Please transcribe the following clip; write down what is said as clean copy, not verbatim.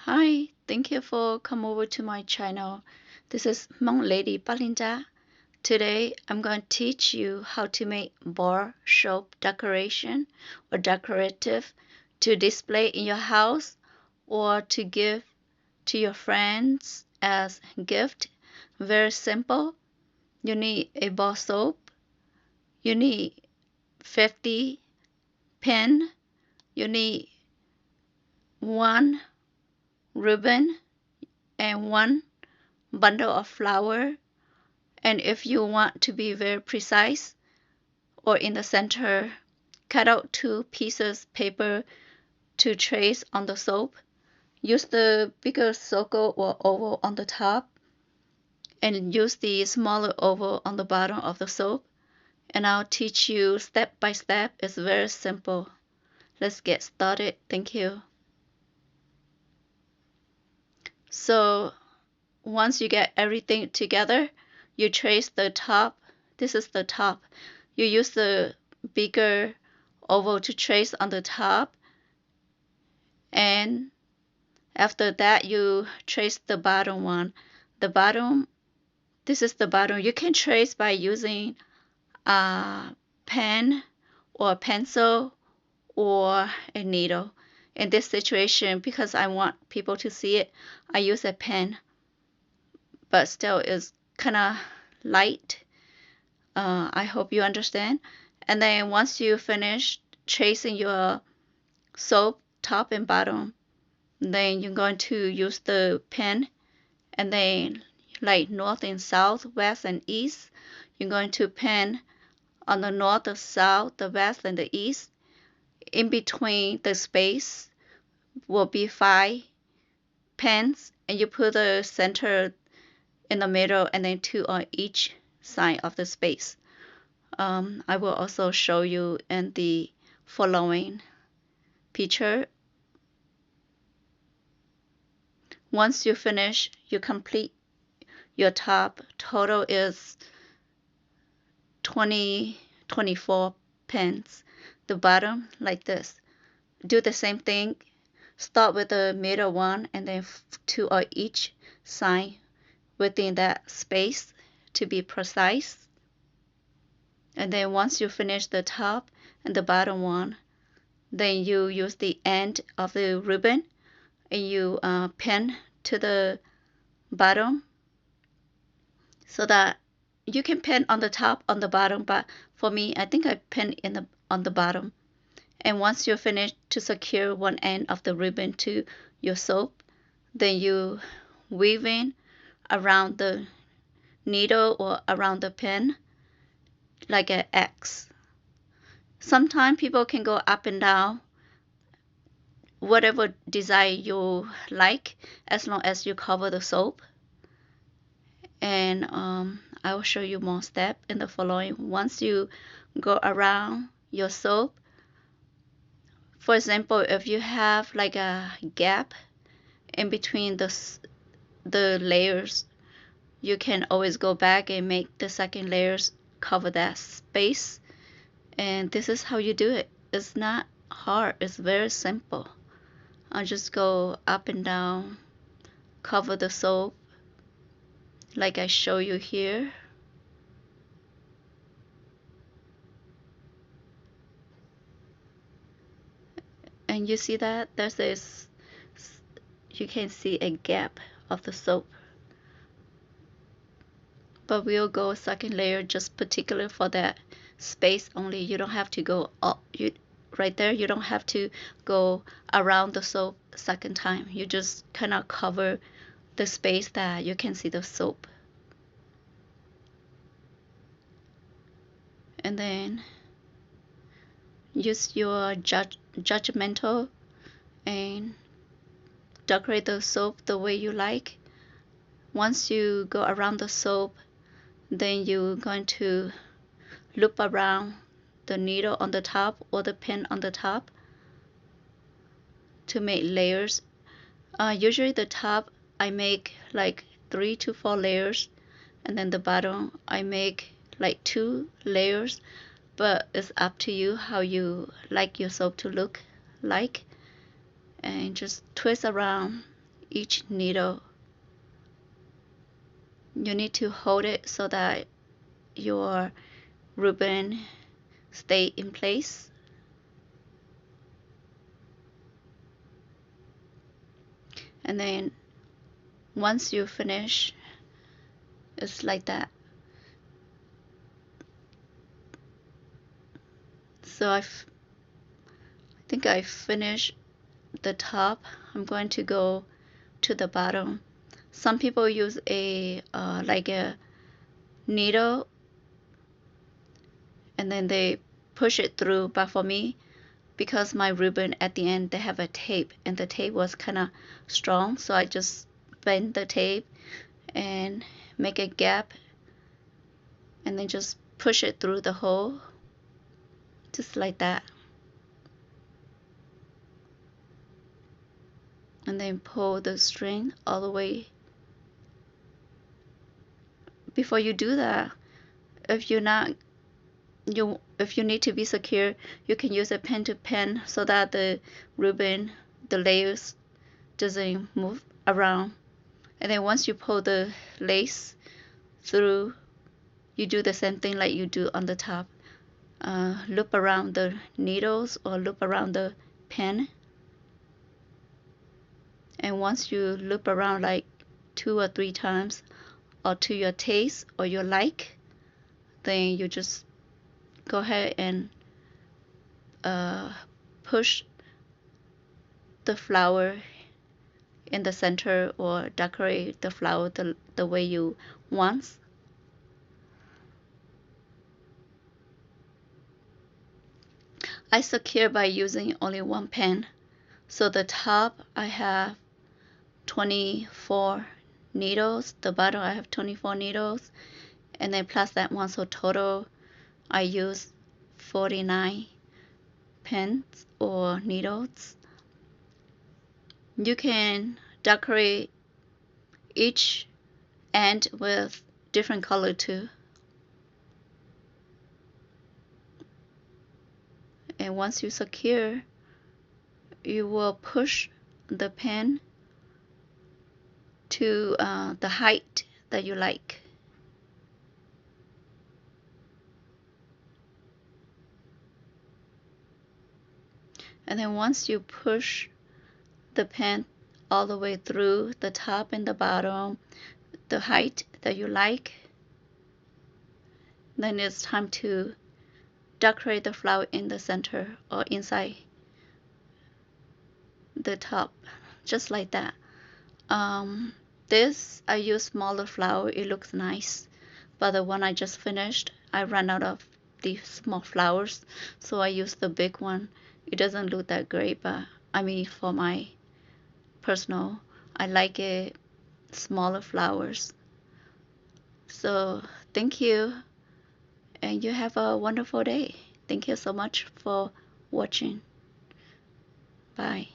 Hi, thank you for come over to my channel. This is Hmong Lady Palinda. Today I'm going to teach you how to make bar soap decoration or decorative to display in your house or to give to your friends as gift. Very simple. You need a bar soap. You need 50 pen. You need one ribbon and one bundle of flour. And if you want to be very precise or in the center, cut out 2 pieces paper to trace on the soap. Use the bigger circle or oval on the top and use the smaller oval on the bottom of the soap. And I'll teach you step by step. It's very simple. Let's get started. Thank you. So once you get everything together, you trace the top. This is the top. You use the bigger oval to trace on the top, and after that you trace the bottom one. The bottom, this is the bottom. You can trace by using a pen or a pencil or a needle. In this situation, because I want people to see it, I use a pen, but still it's kind of light. I hope you understand. And then once you finish tracing your soap top and bottom, then you're going to use the pen, and then like north and south, west and east, you're going to pen on the north, the south, the west, and the east. In between the space will be 5 pens, and you put the center in the middle and then 2 on each side of the space. I will also show you in the following picture. Once you finish, you complete your top. Total is 24 pens. The bottom like this. Do the same thing. Start with the middle one and then 2 on each side within that space to be precise. And then once you finish the top and the bottom one, then you use the end of the ribbon and you pin to the bottom, so that you can pin on the top, on the bottom, but for me, I think I pin on the bottom. And once you finish to secure one end of the ribbon to your soap, then you weave in around the needle or around the pin like an X. Sometimes people can go up and down, whatever design you like, as long as you cover the soap. And I will show you more steps in the following. Once you go around your soap, for example, if you have like a gap in between the layers, you can always go back and make the second layers cover that space. And this is how you do it. It's not hard. It's very simple. I'll just go up and down, cover the soap like I show you here. And you see that there's this, you can see a gap of the soap. But we'll go second layer just particular for that space only. You don't have to go up, right there, you don't have to go around the soap second time. You just kind of cover the space that you can see the soap. And then use your judgmental and decorate the soap the way you like. Once you go around the soap, then you're going to loop around the needle on the top or the pin on the top to make layers. Usually the top I make like 3 to 4 layers, and then the bottom I make like 2 layers, but it's up to you how you like your soap to look like. And just twist around each needle. You need to hold it so that your ribbon stay in place. And then once you finish, it's like that. So I think I finished the top. I'm going to go to the bottom. Some people use a like a needle and then they push it through, but for me, because my ribbon at the end they have a tape and the tape was kind of strong, so I just bend the tape and make a gap and then just push it through the hole, just like that, and then pull the string all the way. Before you do that, if you're not if you need to be secure, you can use a pen to pen so that the ribbon, the layers doesn't move around. And then once you pull the lace through, you do the same thing like you do on the top. Loop around the needles or loop around the pen. And once you loop around like 2 or 3 times or to your taste or your like, then you just go ahead and push the flower in the center or decorate the flower the way you want. I secure by using only one pen. So the top I have 24 needles, the bottom I have 24 needles, and then plus that one, so total I use 49 pens or needles. You can decorate each end with different color too. And once you secure, you will push the pen to the height that you like. And then once you push the pen all the way through the top and the bottom, the height that you like, then it's time to decorate the flower in the center or inside the top, just like that. This I use smaller flower, it looks nice, but the one I just finished, I ran out of the small flowers, so I use the big one. It doesn't look that great, but I mean for my personal, I like it smaller flowers. So thank you, and you have a wonderful day. Thank you so much for watching. Bye.